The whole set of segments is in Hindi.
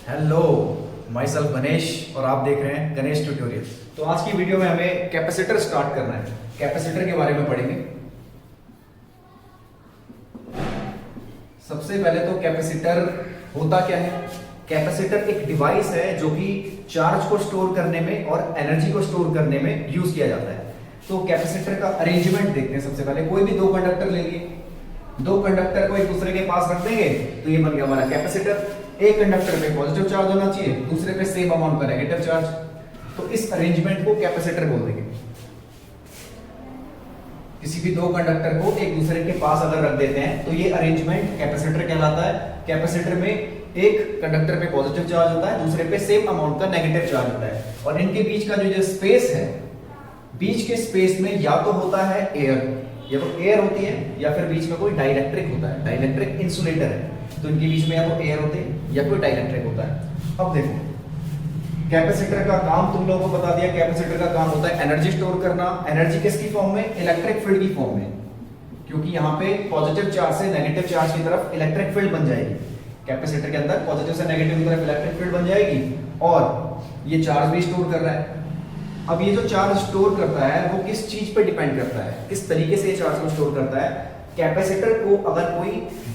हेलो, माई सेल्फ गणेश और आप देख रहे हैं गणेश ट्यूटोरियल। तो आज की वीडियो में हमें कैपेसिटर स्टार्ट करना है। कैपेसिटर के बारे में पढ़ेंगे। सबसे पहले तो कैपेसिटर होता क्या है। कैपेसिटर एक डिवाइस है जो कि चार्ज को स्टोर करने में और एनर्जी को स्टोर करने में यूज किया जाता है। तो कैपेसिटर का अरेंजमेंट देखते हैं। सबसे पहले कोई भी दो कंडक्टर ले लिए, दो कंडक्टर को एक दूसरे के पास रख देंगे तो ये बन गया हमारा कैपेसिटर। एक कंडक्टर पे पॉजिटिव चार्ज होना चाहिए, दूसरे पे सेम अमाउंट का नेगेटिव चार्ज। तो इस अरेंजमेंट को कैपेसिटर बोल देंगे। किसी भी दो कंडक्टर को एक दूसरे के पास अगर रख देते हैं तो ये अरेंजमेंट कैपेसिटर कहलाता है। कैपेसिटर में एक कंडक्टर पे पॉजिटिव चार्ज होता है, दूसरे पे सेम अमाउंट का नेगेटिव चार्ज होता है, और इनके बीच का जो स्पेस है, बीच के स्पेस में या तो होता है एयर, या तो एयर होती है, या फिर बीच में कोई डाइलेक्ट्रिक होता है। डाइलेक्ट्रिक इंसुलेटर है तो इनके बीच में या तो एयर होते हैं या कोई डाइलेक्ट्रिक होता है। अब देखो, कैपेसिटर का काम तुम लोगों को बता दिया। कैपेसिटर का काम होता है एनर्जी स्टोर करना। एनर्जी किसकी फॉर्म में? इलेक्ट्रिक फील्ड की फॉर्म में, क्योंकि यहाँ पे पॉजिटिव चार्ज से नेगेटिव चार्ज की तरफ इलेक्ट्रिक फील्ड बन जाएगी। कैपेसिटर के अंदर पॉजिटिव से नेगेटिव की तरफ इलेक्ट्रिक फील्ड बन जाएगी और ये चार्ज भी स्टोर कर रहा है। अब ये जो चार्ज स्टोर करता है वो किस चीज पे डिपेंड करता है, किस तरीके से ये चार्ज को स्टोर करता है। कैपेसिटर को अगर कोई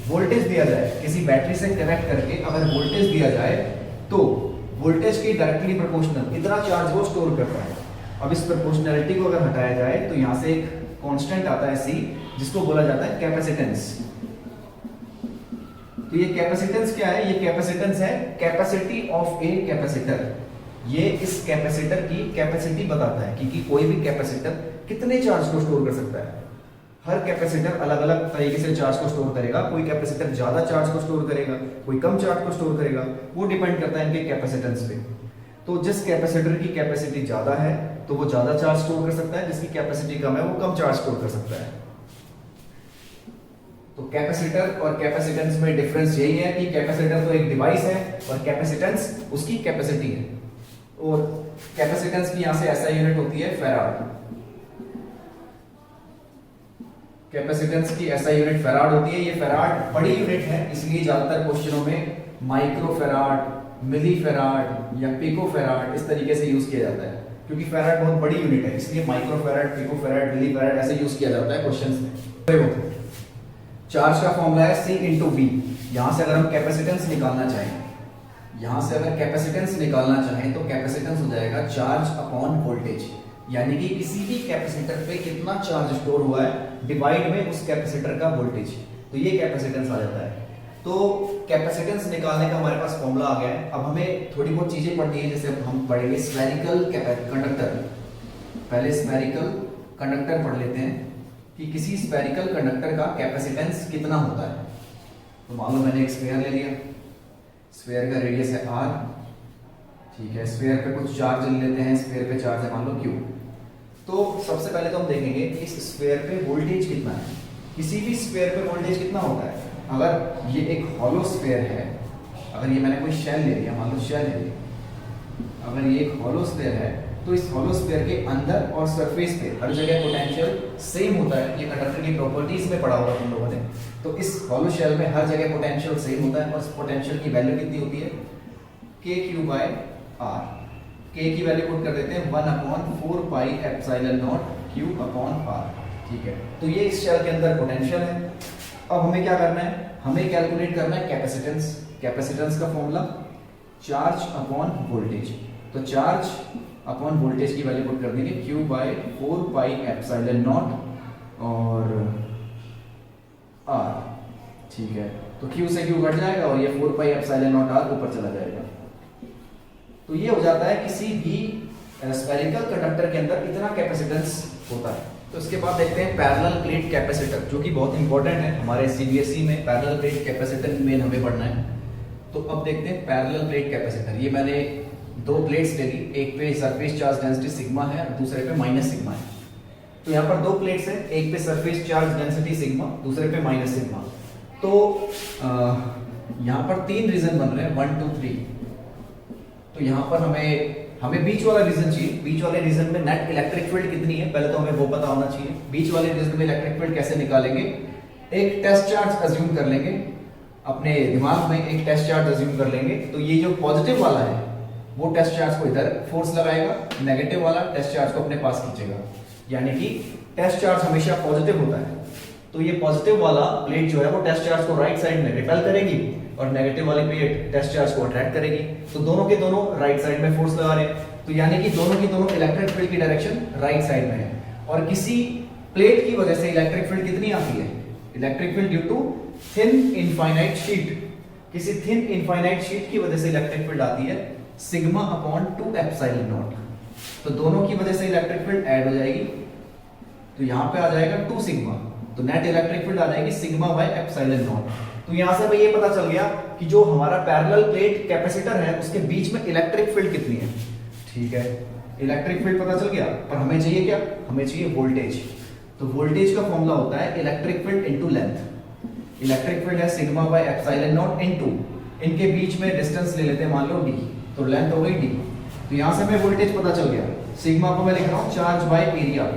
वोल्टेज दिया जाए, किसी बैटरी से कनेक्ट करके अगर वोल्टेज दिया जाए तो वोल्टेज की डायरेक्टली प्रोपोर्शनल इतना चार्ज वो स्टोर करता है। अब इस प्रोपोर्शनलिटी को अगर हटाया जाए तो यहां से एक कांस्टेंट आता है C, जिसको बोला जाता है कैपेसिटेंस। तो ये कैपेसिटेंस क्या है? ये कैपेसिटेंस है कैपेसिटी ऑफ ए कैपेसिटर। ये इस कैपेसिटर की कैपेसिटी बताता है कि कोई भी कैपेसिटर कितने चार्ज को स्टोर कर सकता है। हर कैपेसिटर अलग अलग तरीके से चार्ज को स्टोर करेगा। कोई कैपेसिटर ज्यादा चार्ज को स्टोर करेगा, कोई कम चार्ज को स्टोर करेगा। वो डिपेंड करता है इनके कैपेसिटेंस पे। तो जिस कैपेसिटर की कैपेसिटी ज्यादा है तो वो ज्यादा चार्ज स्टोर कर सकता है, जिसकी कैपेसिटी कम है वो कम चार्ज स्टोर कर सकता है। तो कैपेसिटर और कैपेसिटेंस में डिफरेंस यही है कि कैपेसिटर तो एक डिवाइस है और कैपेसिटेंस उसकी कैपेसिटी है। और कैपेसिटेंस की यहां से ऐसा यूनिट होती है फैराड। कैपेसिटेंस की ऐसा यूनिट फैराड होती है। ये फैराड बड़ी यूनिट है, इसलिए ज्यादातर क्वेश्चनों में माइक्रो फैराड, मिली फैराड या पिको फैराड इस तरीके से यूज किया जाता है, क्योंकि फैराड बहुत बड़ी यूनिट है, इसलिए माइक्रो फैराड, पिको फैराड, मिली फैराड ऐसे यूज किया जाता है क्वेश्चंस में। चार्ज का फॉर्मूला है C इंटू V। यहां से अगर हम कैपेसिटेंस निकालना चाहें, यहां से अगर कैपेसिटेंस निकालना चाहें तो कैपेसिटेंस हो जाएगा चार्ज अपॉन वोल्टेज, यानी कि किसी भी कैपेसिटर पे कितना चार्ज स्टोर हुआ है डिवाइड में उस कैपेसिटर का वोल्टेज। तो ये कैपेसिटेंस आ जाता है। तो कैपेसिटेंस निकालने का हमारे पास फॉर्मूला आ गया है। अब हमें थोड़ी बहुत चीजें पढ़नी है, जैसे हम पढ़ेंगे स्फेरिकल कंडक्टर। पहले स्फेरिकल कंडक्टर पढ़ लेते हैं कि किसी स्फेरिकल कंडक्टर का कैपेसिटेंस कितना होता है। तो मान लो मैंने एक स्फीयर ले लिया, स्फीयर का रेडियस है r, ठीक है। स्फीयर पे कुछ चार्ज ले लेते हैं, स्फीयर पे चार्ज है मान लो q। तो सबसे पहले तो हम देखेंगे कि इस स्फीयर पे वोल्टेज कितना है। किसी भी स्फीयर पे वोल्टेज कितना होता है। अगर ये एक हॉलो स्फीयर है, अगर ये मैंने कोई शेल ले लिया, मान लो शेल ले लिया, अगर ये एक हॉलो स्फीयर है तो इस हॉलो स्फीयर के अंदर और सरफेस पे हर जगह पोटेंशियल सेम होता है। ये कंडक्टर की प्रॉपर्टीज में पढ़ा होगा तुम लोगों ने। तो इस हॉलो शेल में हर जगह पोटेंशियल सेम होता है और इस पोटेंशियल की वैल्यू कितनी होती है? KQ/R। K की वैल्यू पुट कर देते हैं 1/4 पाई एप्सिलॉन नॉट Q/R, ठीक है। तो ये इस शेल के अंदर पोटेंशियल है। अब हमें क्या करना है? हमें कैलकुलेट करना है कैपेसिटेंस। कैपेसिटेंस का फॉर्मूला चार्ज अपॉन वोल्टेज। तो चार्ज अपॉन वोल्टेज की वैल्यू पुट कर देंगे Q/4 पाई एप्सिलॉन नॉट और R, ठीक है। तो Q से Q घट जाएगा और ये 4 पाई एप्सिलॉन नॉट R ऊपर चला जाएगा। तो ये हो जाता है किसी भी स्फेरिकल कंडक्टर के अंदर इतना कैपेसिटेंस होता है। तो इसके बाद देखते हैं पैरेलल प्लेट कैपेसिटर, जो कि बहुत इंपॉर्टेंट है हमारे CBSE में। पैरेलल प्लेट कैपेसिटर मेन हमें पढ़ना है। तो अब देखते हैं पैरेलल प्लेट कैपेसिटर। ये मैंने दो प्लेट्स ले ली, एक पे सरफेस चार्ज डेंसिटी सिग्मा है और दूसरे पे माइनस सिग्मा है। तो यहाँ पर दो प्लेट्स हैं, एक पे सरफेस चार्ज डेंसिटी सिग्मा, दूसरे पे माइनस सिग्मा। तो यहाँ पर तीन रीजन बन रहे हैं, 1 2 3। तो यहाँ पर हमें बीच वाला रीजन चाहिए। बीच वाले रीजन में नेट इलेक्ट्रिक फील्ड कितनी है पहले तो हमें वो पता होना चाहिए। बीच वाले रीजन में इलेक्ट्रिक फील्ड कैसे निकालेंगे? एक टेस्ट चार्ज अज्यूम कर लेंगे अपने दिमाग में एक टेस्ट चार्ज अज्यूम कर लेंगे, तो ये जो पॉजिटिव वाला है वो टेस्ट चार्ज को इधर फोर्स लगाएगा, नेगेटिव वाला टेस्ट चार्ज को अपने पास खींचेगा, यानी कि टेस्ट चार्ज हमेशा पॉजिटिव होता है। तो ये पॉजिटिव वाला प्लेट जो है वो टेस्ट चार्ज को राइट साइड में रिपेल करेगी और नेगेटिव वाली प्लेट टेस्ट चार्ज को अट्रैक्ट करेगी। तो दोनों के दोनों राइट साइड में फोर्स लगा रहे हैं, तो यानी कि दोनों की दोनों इलेक्ट्रिक फील्ड की डायरेक्शन राइट साइड में है। और किसी प्लेट की वजह से इलेक्ट्रिक फील्ड कितनी आती है? Electric field due to thin infinite sheet, किसी थिन इनफाइनाइट शीट की वजह से इलेक्ट्रिक फील्ड आती है सिग्मा अपॉन 2 एप्सिलॉन नॉट। तो दोनों की वजह से इलेक्ट्रिक फील्ड ऐड हो जाएगी, तो यहां पे आ जाएगा 2 सिग्मा, तो नेट इलेक्ट्रिक फील्ड आ जाएगी सिग्मा बाय एप्सिलॉन नॉट। तो यहां से हमें ये पता चल गया कि जो हमारा पैरेलल प्लेट कैपेसिटर है उसके बीच में इलेक्ट्रिक फील्ड कितनी है। ठीक है, इलेक्ट्रिक फील्ड पता चल गया, पर हमें चाहिए क्या? हमें चाहिए वोल्टेज। तो वोल्टेज का फॉर्मूला होता है electric field into length. Electric field है sigma by epsilon not into, इनके बीच में डिस्टेंस ले लेते हैं, मान लो d, तो लेंथ हो गई d। तो यहां से हमें वोल्टेज पता चल गया। सिग्मा को मैं लिख रहा हूं चार्ज बाय एरिया।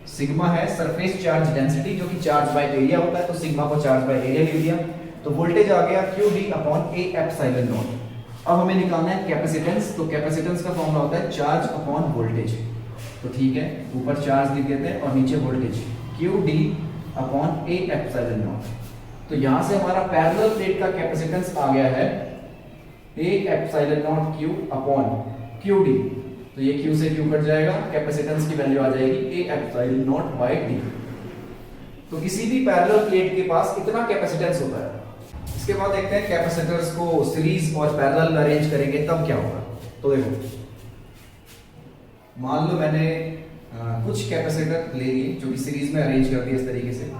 सिग्मा है सरफेस चार्ज डेंसिटी, जो कि चार्ज बाय एरिया होता है, तो सिग्मा को चार्ज बाय एरिया लिख दिया। तो वोल्टेज आ गया QD upon A epsilon not. अब हमें निकालना है कैपेसिटेंस, तो कैपेसिटेंस का फॉर्मूला होता है चार्ज अपॉन वोल्टेज। तो ठीक है, ऊपर चार्ज लिख देते हैं और नीचे voltage QD upon A epsilon naught. तो यहां से हमारा पैरेलल प्लेट का कैपेसिटेंस आ गया है A epsilon naught Q upon QD। तो ये Q से Q कट जाएगा, कैपेसिटेंस की वैल्यू आ जाएगी A epsilon naught by D। तो किसी भी पैरेलल प्लेट के पास इतना कैपेसिटेंस होता है। इसके बाद देखते हैं कैपेसिटर्स को सीरीज और पैरेलल में अरेंज करेंगे तब क्या होगा। तो देखो, मान लो मैंने कुछ कैपेसिटर ले लिए जो कि सीरीज में अरेंज कर दिए इस तरीके से।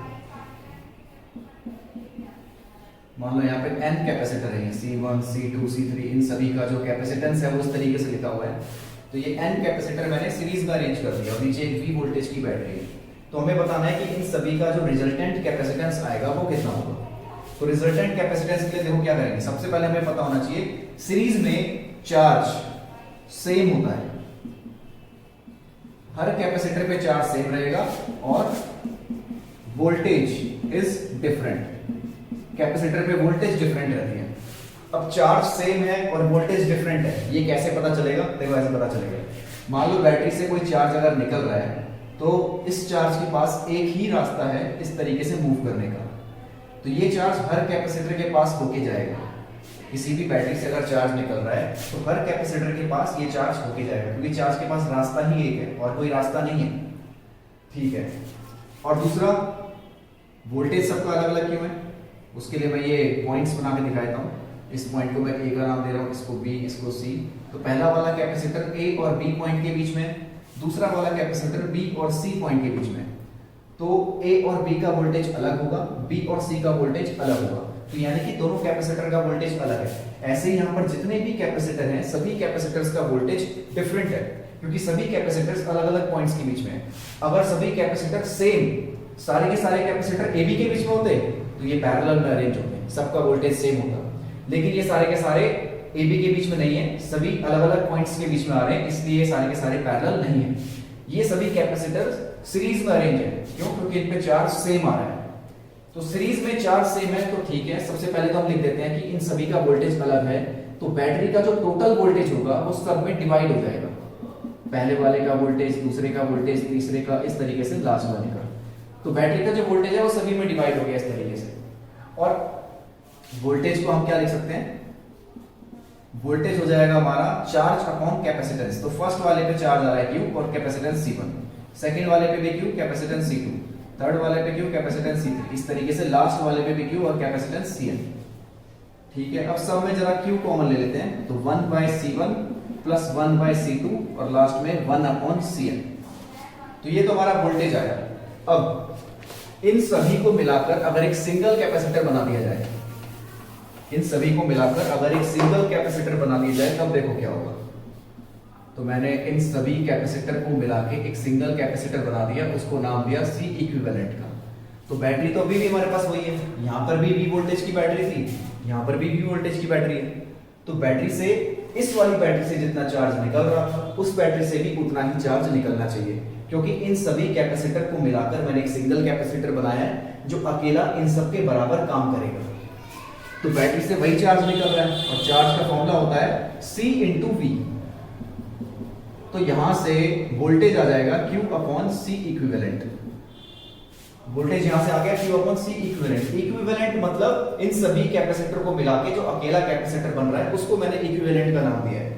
मान लो यहाँ पे n कैपेसिटर है, C1, C2, C3, इन सभी का जो कैपेसिटेंस है वो इस तरीके से लिखा हुआ है। तो ये n कैपेसिटर मैंने सीरीज में अरेंज कर दिया और नीचे एक V वोल्टेज की बैटरी है। तो हमें बताना है कि इन सभी का जो रिजल्टेंट कैपेसिटेंस आएगा वो कितना होगा। तो रिजल्टेंट कैपेसिटेंस के लिए देखो क्या करेंगे, सबसे पहले हमें पता होना चाहिए सीरीज में चार्ज सेम होता है, हर कैपेसिटर पे चार्ज सेम रहेगा और वोल्टेज इज डिफरेंट। कैपेसिटर पे वोल्टेज डिफरेंट रहती है। अब चार्ज सेम है और वोल्टेज डिफरेंट है, ये कैसे पता चलेगा? देखो ऐसे पता चलेगा, मान लो बैटरी से कोई चार्ज अगर निकल रहा है तो इस चार्ज के पास एक ही रास्ता है इस तरीके से मूव करने का। तो ये चार्ज हर कैपेसिटर के पास होके जाएगा। किसी भी बैटरी से अगर चार्ज निकल रहा है तो हर कैपेसिटर के पास ये चार्ज होके जाएगा, क्योंकि चार्ज के पास रास्ता ही एक है और कोई रास्ता नहीं है। ठीक है, और दूसरा वोल्टेज सबका अलग अलग क्यों है, उसके लिए मैं ये पॉइंट्स बना के दिखा देता हूँ। इस पॉइंट को मैं A का नाम दे रहा हूँ, इसको B, इसको C। तो पहला वाला कैपेसिटर A और B पॉइंट के बीच में, दूसरा वाला कैपेसिटर B और C पॉइंट के बीच में। तो A और B का वोल्टेज अलग होगा, B और C का वोल्टेज अलग होगा। तो यानी कि दोनों कैपेसिटर का वोल्टेज अलग है। ऐसे ही यहाँ पर जितने भी कैपेसिटर हैं सभी कैपेसिटर्स का वोल्टेज डिफरेंट है, क्योंकि सभी कैपेसिटर्स अलग अलग पॉइंट्स के बीच में है। अगर सभी कैपेसिटर सेम, सारे के सारे कैपेसिटर AB के बीच में होते तो ये पैरेलल में अरेंज होते, सबका वोल्टेज सेम होता। लेकिन ये सारे के सारे AB के बीच में नहीं है, सभी अलग अलग पॉइंट्स के बीच में आ रहे हैं, इसलिए ये सारे के सारे पैरेलल नहीं है। ये सभी कैपेसिटर सीरीज में अरेंज है, क्यों? क्योंकि इन पे चार्ज सेम आ रहा है। तो सीरीज में चार्ज सेम है तो ठीक है। सबसे पहले तो हम लिख देते हैं कि इन सभी का वोल्टेज अलग है, तो बैटरी का जो टोटल वोल्टेज होगा वो सब में डिवाइड हो जाएगा। पहले वाले का वोल्टेज, दूसरे का वोल्टेज, तीसरे का, इस तरीके से लास्ट वाले का। तो बैटरी का जो वोल्टेज है वो सभी में डिवाइड हो गया इस तरीके से। और वोल्टेज को हम क्या लिख सकते हैं? वोल्टेज हो जाएगा हमारा चार्ज अपॉन कैपेसिटेंस। तो फर्स्ट वाले पे चार्ज आ रहा है Q और कैपेसिटेंस C1, सेकंड वाले पे भी Q, कैपेसिटेंस C2, थर्ड वाले पे Q, कैपेसिटेंस C3, इस तरीके से लास्ट वाले पे भी Q और कैपेसिटेंस Cn। ठीक है, अब सब में जरा Q कॉमन ले लेते हैं, तो 1/C1 प्लस 1/C2 और लास्ट में 1/Cn। तो ये तो हमारा वोल्टेज आया। अब इन सभी को मिलाकर अगर एक सिंगल कैपेसिटर बना दिया जाए, इन सभी को मिलाकर अगर एक सिंगल कैपेसिटर बना दिया जाए तब देखो क्या होगा। तो मैंने इन सभी कैपेसिटर को मिला के एक सिंगल कैपेसिटर बना दिया, उसको नाम दिया C इक्विवेलेंट का। तो बैटरी तो अभी भी हमारे पास वही है, यहाँ पर भी V वोल्टेज की बैटरी थी, यहाँ पर भी V वोल्टेज की बैटरी है। तो बैटरी से, इस वाली बैटरी से जितना चार्ज निकल रहा था उस बैटरी से भी उतना ही चार्ज निकलना चाहिए, क्योंकि इन सभी कैपेसिटर को मिलाकर मैंने एक सिंगल कैपेसिटर बनाया है जो अकेला इन सब के बराबर काम करेगा। तो बैटरी से वही चार्ज निकल रहा है और चार्ज का फॉर्मूला होता है C इंटू वी। तो यहां से वोल्टेज आ जाएगा Q upon C equivalent. Voltage यहां से आ गया Q upon C equivalent. Equivalent मतलब इन सभी कैपेसिटर को मिला के जो अकेला कैपेसिटर बन रहा है उसको मैंने इक्विवेलेंट का नाम दिया है।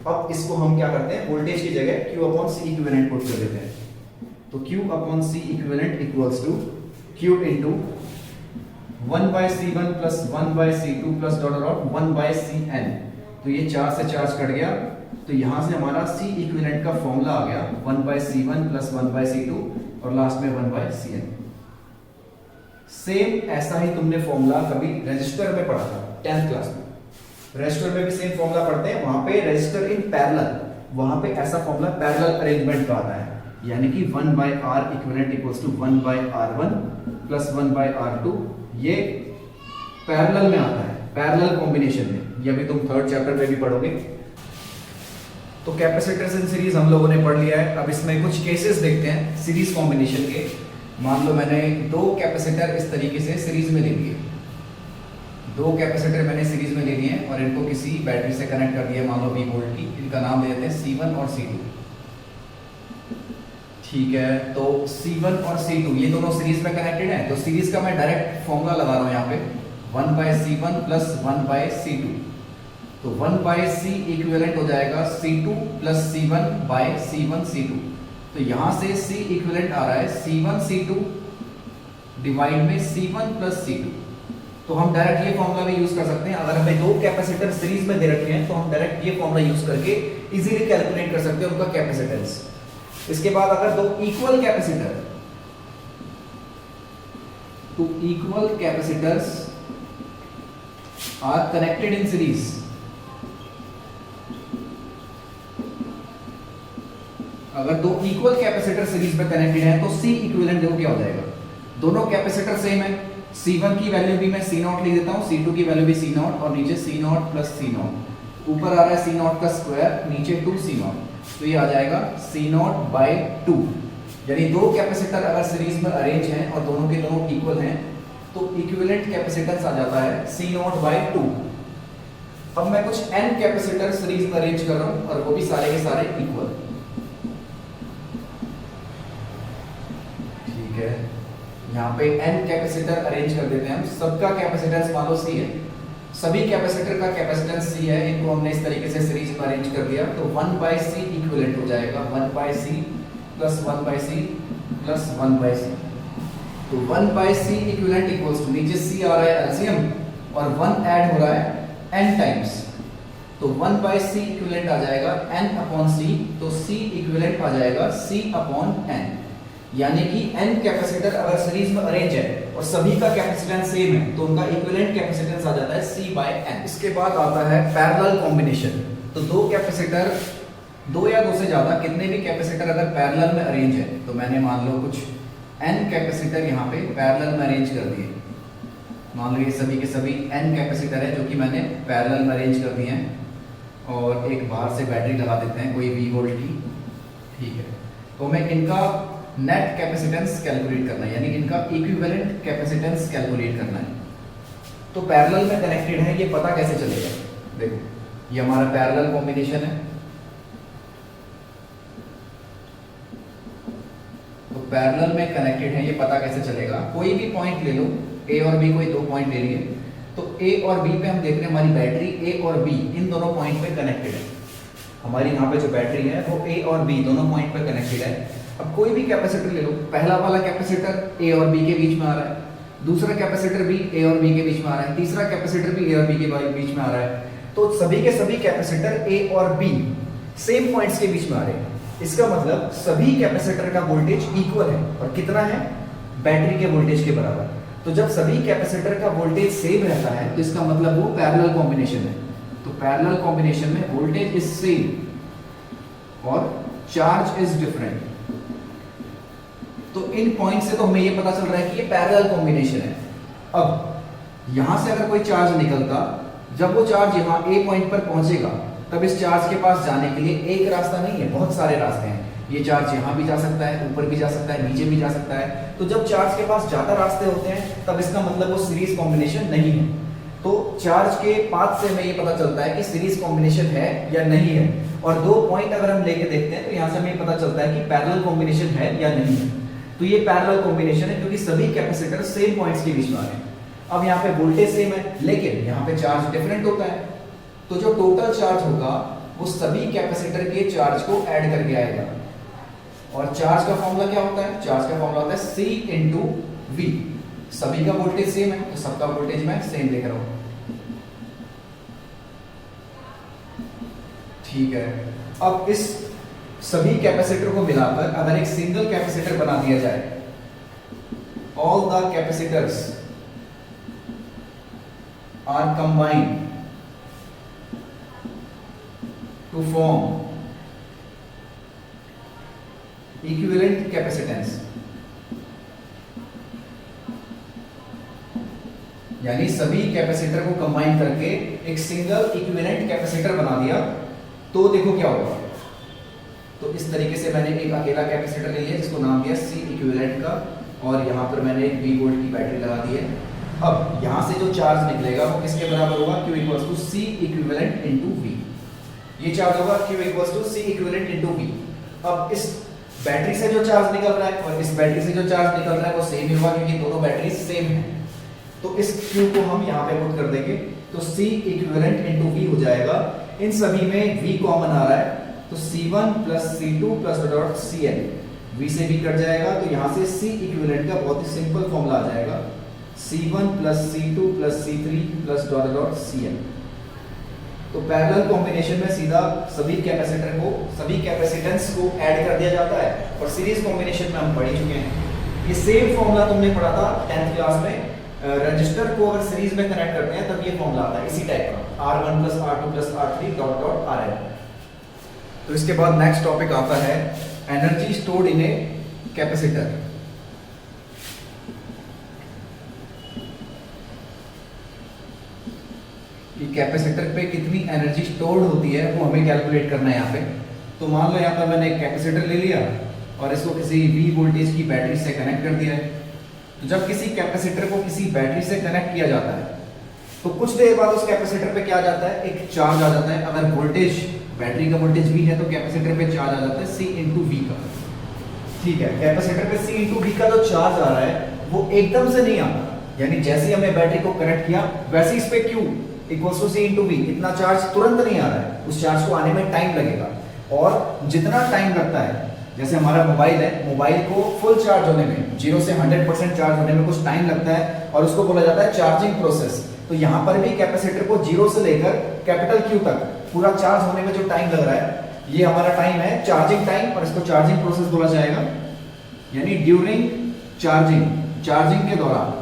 अब इसको हम क्या करते हैं, वोल्टेज की जगह Q upon C equivalent put कर देते हैं। तो Q upon C equivalent equals to Q into 1/C1 plus 1/C2 plus dot dot 1/Cn। तो ये 4 से चार्ज कट गया, तो यहां से हमारा C इक्विवेलेंट का फॉर्मूला आ गया 1/C1 प्लस 1/C2 और लास्ट में 1/Cn। सेम ऐसा ही तुमने फॉर्मूला कभी रजिस्टर में पढ़ा था 10th क्लास में। रजिस्टर में भी सेम फॉर्मूला पढ़ते हैं, वहां पे रजिस्टर इन पैरेलल, वहां पे ऐसा फॉर्मूला पैरेलल अरेंजमेंट का आता है, यानी कि 1/R equivalent equals to 1/R1 plus 1/R2। ये पैरेलल में आता है, पैरेलल कॉम्बिनेशन में। ये अभी तुम 3rd चैप्टर में भी पढ़ोगे। तो कैपेसिटर्स इन सीरीज हम लोगों ने पढ़ लिया है। अब इसमें कुछ केसेस देखते हैं सीरीज कॉम्बिनेशन के। मान लो मैंने 2 कैपेसिटर इस तरीके से सीरीज में ले लिए, 2 कैपेसिटर मैंने सीरीज में ले लिए और इनको किसी बैटरी से कनेक्ट कर दिया, मान लो 20 वोल्ट की। इनका नाम दे देते हैं C1 और C2। ठीक है, तो C1 और C2 ये दोनों सीरीज में कनेक्टेड हैं, तो सीरीज का मैं डायरेक्ट फॉर्मूला लगा रहा हूं यहाँ पे 1/C1 प्लस 1/C2। तो 1/C इक्विवेलेंट हो जाएगा C2 plus C1 bye C1 C2। तो यहां से C इक्विवेलेंट आ रहा है C1 C2 डिवाइड में C1 प्लस C2। तो हम डायरेक्ट ये फॉर्मूला भी यूज कर सकते हैं। अगर हमें 2 कैपेसिटर सीरीज में दे रखे हैं तो हम डायरेक्ट ये फॉर्मूला यूज करके इजीली कैलकुलेट कर सकते हैं उनका कैपेसिटेंस। इसके बाद अगर 2 equal capacitor, 2 equal capacitors are connected in series, अगर 2 इक्वल कैपेसिटर सीरीज में कनेक्टेड हैं तो C इक्विवेलेंट देखो क्या हो जाएगा। दोनों कैपेसिटर सेम है, C1 की वैल्यू भी मैं C0 लिख देता हूं, C2 की वैल्यू भी C0 और नीचे C0 प्लस C0। ऊपर आ रहा है C0 का स्क्वायर, नीचे 2C0, तो ये आ जाएगा C0/2। यानी 2 कैपेसिटर अगर सीरीज में अरेंज हैं और दोनों के दोनों इक्वल हैं तो इक्विवेलेंट कैपेसिटेंस आ जाता है C0/2। अब मैं कुछ n कैपेसिटर सीरीज में अरेंज कर रहा हूं और वो भी सारे के सारे इक्वल। ठीक है, यहाँ पे n कैपेसिटर अरेंज कर देते हैं हम। सबका कैपेसिटेंस मान लो C है, सभी कैपेसिटर का कैपेसिटेंस C है, इनको हमने इस तरीके से सीरीज में अरेंज कर दिया। तो 1/C इक्विवेलेंट हो जाएगा 1/C plus 1/C plus 1/C। तो 1/C इक्विवेलेंट इक्वल्स टू, नीचे C आ रहा है एलसीएम और 1 ऐड हो रहा है n टाइम्स, तो 1/C इक्विवेलेंट आ जाएगा n/C। तो C इक्विवेलेंट आ जाएगा C/n। यानी कि n कैपेसिटर अगर सीरीज में अरेंज है और सभी का कैपेसिटेंस सेम है तो उनका इक्विवेलेंट कैपेसिटेंस आ जाता है C/n। इसके बाद आता है पैरेलल कॉम्बिनेशन। तो 2 कैपेसिटर, 2 या 2 से ज्यादा कितने भी कैपेसिटर अगर पैरेलल में अरेंज है, तो मैंने मान लो कुछ n कैपेसिटर यहाँ पे पैरेलल में अरेंज कर दिए। मान लो ये सभी के सभी n कैपेसिटर है जो कि मैंने पैरेलल में अरेंज कर दिए हैं और एक बाहर से बैटरी लगा देते हैं कोई 20 वोल्ट की। ठीक है, तो मैं इनका नेट कैपेसिटेंस कैलकुलेट करना है, यानी इनका इक्विवेलेंट कैपेसिटेंस कैलकुलेट करना है। तो पैरेलल में कनेक्टेड है, ये पता कैसे चलेगा? देखो, ये हमारा पैरेलल कॉम्बिनेशन है। तो पैरेलल में कनेक्टेड है, ये पता कैसे चलेगा? कोई भी पॉइंट ले लो, A और B, कोई 2 पॉइंट ले लिए, तो A और B पे हम देख रहे हैं हमारी बैटरी A और B इन दोनों पॉइंट पे कनेक्टेड है। हमारी यहाँ पे जो बैटरी है वो A और B दोनों पॉइंट पे कनेक्टेड है। अब कोई भी कैपेसिटर ले लो, पहला वाला कैपेसिटर A और B के बीच में आ रहा है, दूसरा कैपेसिटर भी A और B के बीच में आ रहा है, तीसरा कैपेसिटर भी A और B के बीच में आ रहा है। तो सभी के सभी कैपेसिटर A और B सेम पॉइंट्स के बीच में आ रहे हैं। इसका मतलब सभी कैपेसिटर का वोल्टेज इक्वल है, और कितना है? बैटरी के वोल्टेज के बराबर। तो जब सभी कैपेसिटर का वोल्टेज सेम रहता है तो इसका मतलब वो पैरेलल कॉम्बिनेशन है। तो पैरेलल कॉम्बिनेशन में वोल्टेज इज सेम और चार्ज इज डिफरेंट। तो इन पॉइंट से तो हमें ये पता चल रहा है कि ये पैरेलल कॉम्बिनेशन है। अब यहां से अगर कोई चार्ज निकलता, जब वो चार्ज यहाँ A पॉइंट पर पहुंचेगा तब इस चार्ज के पास जाने के लिए एक रास्ता नहीं है, बहुत सारे रास्ते हैं। ये चार्ज यहाँ भी जा सकता है, ऊपर भी जा सकता है, नीचे भी जा सकता है। तो जब चार्ज के पास ज्यादा रास्ते होते हैं तब इसका मतलब वो सीरीज कॉम्बिनेशन नहीं है। तो चार्ज के पाथ से हमें ये पता चलता है कि सीरीज कॉम्बिनेशन है या नहीं है। और 2 पॉइंट अगर हम लेके देखते हैं तो यहाँ से हमें पता चलता है कि पैरेलल कॉम्बिनेशन है या नहीं है। तो ये पैरेलल कॉम्बिनेशन है क्योंकि सभी कैपेसिटर सेम पॉइंट्स के बीच में आ रहे हैं। अब यहाँ पे वोल्टेज सेम है लेकिन यहाँ पे चार्ज डिफरेंट होता है, तो जो टोटल चार्ज होगा वो सभी कैपेसिटर के चार्ज को ऐड करके आएगा। और चार्ज का फॉर्मूला क्या होता है? चार्ज का फॉर्मूला होता है C इंटू V। सभी का वोल्टेज सेम है तो सबका वोल्टेज मैं सेम लेकर आऊँ। ठीक है, अब इस सभी कैपेसिटर को मिलाकर अगर एक सिंगल कैपेसिटर बना दिया जाए, all the capacitors are combined to form equivalent capacitance, यानी सभी कैपेसिटर को कंबाइन करके एक सिंगल इक्विवेलेंट कैपेसिटर बना दिया, तो देखो क्या होगा। तो इस तरीके से मैंने एक अकेला कैपेसिटर ले लिया जिसको नाम दिया C इक्विवेलेंट का, और यहाँ पर मैंने एक 20 वोल्ट की बैटरी लगा दी है। अब यहाँ से जो चार्ज निकलेगा वो किसके बराबर होगा? Q equals to C equivalent into V। ये चार्ज होगा Q equals to C equivalent into V। अब इस बैटरी से जो चार्ज निकल रहा है और इस बैटरी से जो चार्ज निकल रहा है वो सेम ही होगा क्योंकि दोनों बैटरी सेम है। तो इस Q को हम यहाँ पे पुट कर देंगे तो C इक्विवेलेंट इंटू V हो जाएगा। इन सभी में V कॉमन आ रहा है तो C1 plus C2 plus dot Cn, V से भी कट जाएगा तो यहाँ से C इक्विवेलेंट का बहुत ही सिंपल फॉर्मूला आ जाएगा C1 plus C2 plus C3 plus dot Cn। तो पैरेलल कॉम्बिनेशन में सीधा सभी कैपेसिटर को, सभी कैपेसिटेंस को ऐड कर दिया जाता है, और सीरीज कॉम्बिनेशन में हम पढ़ चुके हैं। ये सेम फॉर्मूला तुमने पढ़ा था 10th क्लास में। रजिस्टर को अगर सीरीज में कनेक्ट करते हैं तब ये फॉर्मूला आता है इसी टाइप का, R1 plus R2 plus R3 dot dot Rn। तो इसके बाद नेक्स्ट टॉपिक आता है energy stored in a capacitor. कि कैपेसिटर पे कितनी एनर्जी स्टोर्ड होती है वो हमें कैलकुलेट करना है यहाँ पे। तो मान लो यहाँ पर मैंने एक कैपेसिटर ले लिया और इसको किसी V वोल्टेज की बैटरी से कनेक्ट कर दिया है। तो जब किसी कैपेसिटर को किसी बैटरी से कनेक्ट किया जाता है तो कुछ देर बाद उस कैपेसिटर पे क्या आ जाता है? एक चार्ज आ जाता है। अगर वोल्टेज, बैटरी का वोल्टेज V है तो कैपेसिटर पे चार्ज आ जाता है C इंटू V का। ठीक है, कैपेसिटर पे C इंटू V का जो चार्ज आ रहा है वो एकदम से नहीं आता, यानी जैसे ही हमने बैटरी को कनेक्ट किया वैसे ही इस पे Q equals to C into V, इतना चार्ज तुरंत नहीं आ रहा है, उस चार्ज को आने में टाइम लगेगा। और जितना टाइम लगता है, जैसे हमारा मोबाइल है, मोबाइल को फुल चार्ज होने में, 0 से 100% चार्ज होने में कुछ टाइम लगता है और उसको बोला जाता है चार्जिंग प्रोसेस। तो यहाँ पर भी कैपेसिटर को 0 से लेकर कैपिटल Q तक पूरा चार्ज होने में जो टाइम लग रहा है, ये हमारा टाइम है चार्जिंग टाइम, और इसको चार्जिंग प्रोसेस बोला जाएगा। यानी ड्यूरिंग चार्जिंग, चार्जिंग के दौरान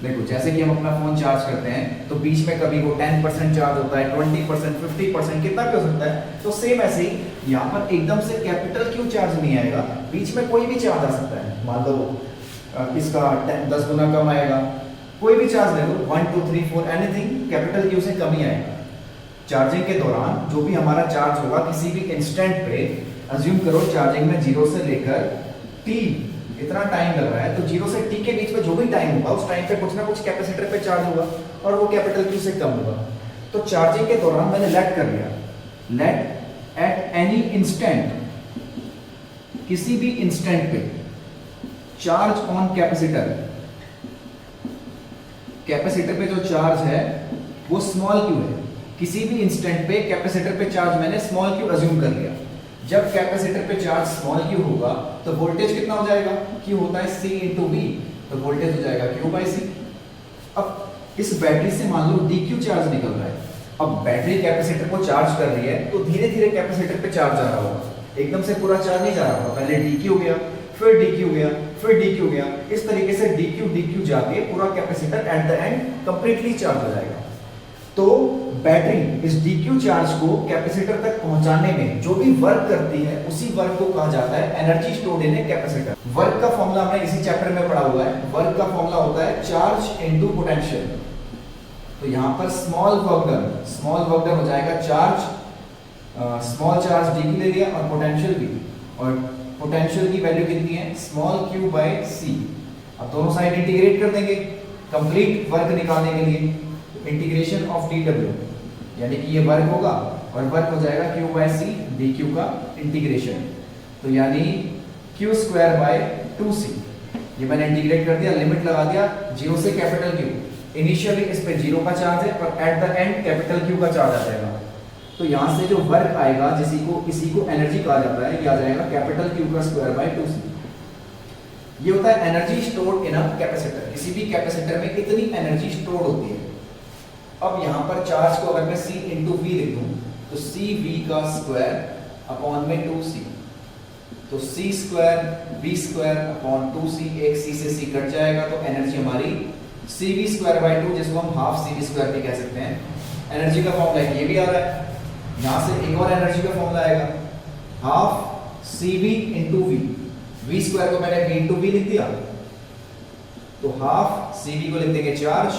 देखो, जैसे कि हम अपना फोन चार्ज करते हैं तो बीच में कभी वो 10% चार्ज होता है, 20%, 50%, कितना भी हो सकता है। तो सेम ऐसे ही यहाँ पर एकदम से कैपिटल Q चार्ज नहीं आएगा, बीच में कोई भी चार्ज आ सकता है। मान लो इसका 10 गुना कम आएगा, कोई भी चार्ज ले लो, 1 2 3 4 एनीथिंग कैपिटल Q से कम ही आएगा। चार्जिंग के दौरान जो भी हमारा चार्ज होगा किसी भी इंस्टेंट पे, अज्यूम करो चार्जिंग में 0 से लेकर t इतना टाइम लग रहा है, तो 0 से t के बीच में जो भी टाइम होगा उस टाइम पे कुछ ना कुछ कैपेसिटर पे चार्ज होगा और वो कैपिटल Q से कम होगा। तो चार्जिंग के दौरान मैंने लेट कर लिया, लेट एट एनी इंस्टेंट, किसी भी इंस्टेंट पे चार्ज ऑन कैपेसिटर, कैपेसिटर पे जो चार्ज है वो स्मॉल q है। किसी भी इंस्टेंट पे कैपेसिटर पे चार्ज मैंने स्मॉल q अज्यूम कर लिया। जब कैपेसिटर पे चार्ज स्मॉल q होगा तो वोल्टेज कितना हो जाएगा? q होता है C इंटू V, तो वोल्टेज हो जाएगा Q बाई C। अब इस बैटरी से मान लो dq चार्ज निकल रहा है। अब बैटरी कैपेसिटर को चार्ज कर रही है तो धीरे धीरे कैपेसिटर पे चार्ज आ रहा होगा, एकदम से पूरा चार्ज नहीं जा रहा होगा। पहले dq हो गया, फिर dq हो गया, फिर dq हो गया, इस तरीके से dq जाके पूरा capacitor at the end completely charge हो जाएगा। तो बैटरी इस dq चार्ज को कैपेसिटर तक पहुंचाने में जो भी वर्क करती है उसी वर्क को कहा जाता है energy stored in a capacitor. Work का फॉर्मूला हमने इसी चैप्टर में पढ़ा हुआ है। वर्क का फॉर्मूला होता है चार्ज इनटू पोटेंशियल। तो यहाँ पर स्मॉल वर्क डन हो जाएगा चार्ज, स्मॉल चार्ज dq ले लिया और पोटेंशियल भी, और पोटेंशियल की वैल्यू कितनी है? Small q by c। अब दोनों साइड इंटीग्रेट कर देंगे कंप्लीट वर्क निकालने के लिए। इंटीग्रेशन ऑफ डी डब्ल्यू, यानी कि ये वर्क होगा और वर्क हो जाएगा Q by C D Q का इंटीग्रेशन, तो यानी क्यू स्क्वायर बाय 2c। ये मैंने इंटीग्रेट कर दिया, लिमिट लगा दिया 0 से कैपिटल क्यू। इनिशियली इस पे 0 का चार्ज है और at the end capital Q का चार्ज आ जाएगा, तो यहां से जो वर्क आएगा इसी को एनर्जी कहा जाता है, ये आ जाएगा कैपिटल क्यू का स्क्वायर बाय 2c। ये होता है energy stored in a capacitor. किसी भी कैपेसिटर में कितनी एनर्जी स्टोर होती है। अब यहाँ पर चार्ज को अगर मैं C इंटू वी लिख दूं तो C V का स्क्वायर अपॉन में 2c, तो C square V square upon 2c, एक C से C कट जाएगा, तो एनर्जी हमारी CV स्क्वायर बाय 2, जिसको हम हाफ CV स्क्वायर भी कह सकते हैं। एनर्जी का फॉर्मूला ये भी आ रहा है, यहाँ से एक और एनर्जी का फॉर्मूला आएगा, half CV into V. V square को मैंने V इंटू वी लिख दिया, तो हाफ CV को लिख देंगे चार्ज,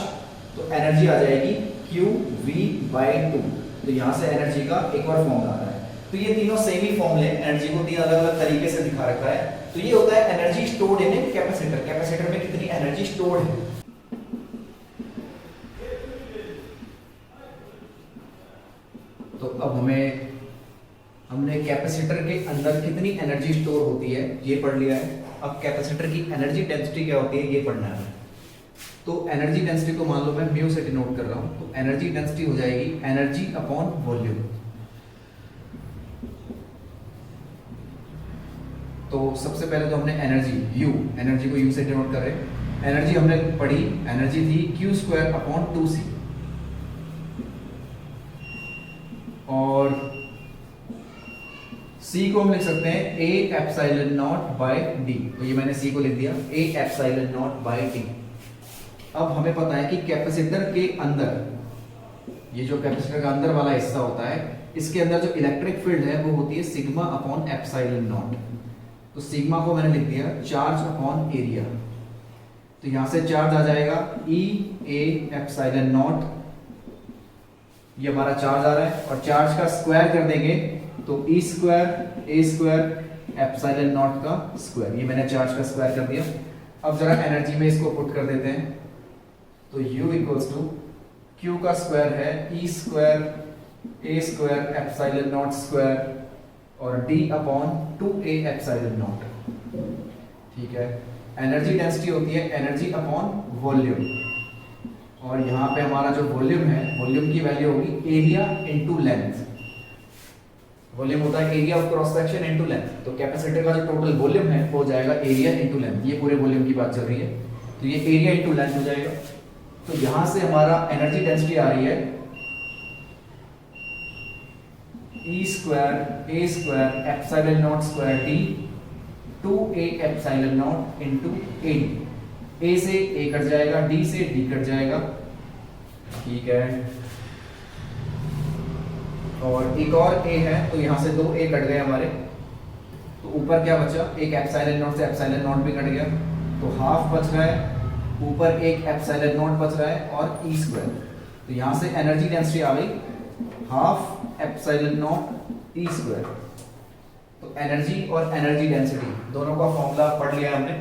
तो एनर्जी आ जाएगी Q V बाय 2। तो यहाँ से एनर्जी का एक और फॉर्मूला आ रहा है। तो ये तीनों सेम ही फॉर्मूले, एनर्जी को तीन अलग अलग तरीके से दिखा रखा है। तो ये होता है energy stored in a capacitor. Capacitor में कितनी एनर्जी स्टोर्ड है। तो अब हमने कैपेसिटर के अंदर कितनी एनर्जी स्टोर होती है ये पढ़ लिया है। अब कैपेसिटर की एनर्जी डेंसिटी क्या होती है ये पढ़ना है। तो एनर्जी डेंसिटी को मान लो मैं म्यू से डिनोट कर रहा हूं, तो एनर्जी डेंसिटी हो जाएगी एनर्जी अपॉन वॉल्यूम। तो सबसे पहले तो हमने एनर्जी को यू से डिनोट कर रहे। एनर्जी हमने पढ़ी, एनर्जी थी क्यू स्क्वायर अपॉन 2c, और C को हम लिख सकते हैं A epsilon naught by D। तो ये मैंने C को लिख दिया A epsilon naught by D। अब हमें पता है कि कैपेसिटर के अंदर, ये जो कैपेसिटर का अंदर वाला हिस्सा होता है, इसके अंदर जो इलेक्ट्रिक फील्ड है वो होती है सिग्मा अपॉन एप्सिलॉन नॉट। तो सिग्मा को मैंने लिख दिया चार्ज अपॉन एरिया। तो यहां से चार्ज आ जाएगा E A एप्सिलॉन नॉट, ये हमारा चार्ज आ रहा है, और चार्ज का स्क्वायर कर देंगे तो E square A square epsilon not का स्क्वायर। ये मैंने चार्ज का स्क्वायर कर दिया। अब जरा एनर्जी में इसको पुट कर देते हैं, तो U इक्वल्स टू Q का स्क्वायर है E square A square epsilon not square और D upon 2A epsilon not. ठीक है, एनर्जी डेंसिटी होती है एनर्जी अपॉन वॉल्यूम, और यहाँ पे हमारा जो वॉल्यूम है, वॉल्यूम की वैल्यू होगी एरिया इनटू लेंथ। वॉल्यूम होता है area of cross section into length. तो कैपेसिटर का जो टोटल वॉल्यूम है वो हो जाएगा एरिया इनटू लेंथ। ये पूरे वॉल्यूम की बात चल रही है, तो ये एरिया इनटू लेंथ हो जाएगा। तो यहां से हमारा एनर्जी डेंसिटी आ रही है E square A square epsilon not square D 2A epsilon not into AD। A से A कट जाएगा, D से D कट जाएगा। ठीक है, और एक और A है, तो यहां से 2 A कट गए हमारे, तो ऊपर क्या बचा, एक एप्सिलॉन नॉट से एप्सिलॉन नॉट भी कट गया, तो हाफ बच रहा है, ऊपर एक एप्सिलॉन नॉट बच रहा है और E स्क्वायर। तो यहां से एनर्जी डेंसिटी आ गई half epsilon not E square. तो एनर्जी और एनर्जी डेंसिटी दोनों का फॉर्मूला पढ़ लिया हमने।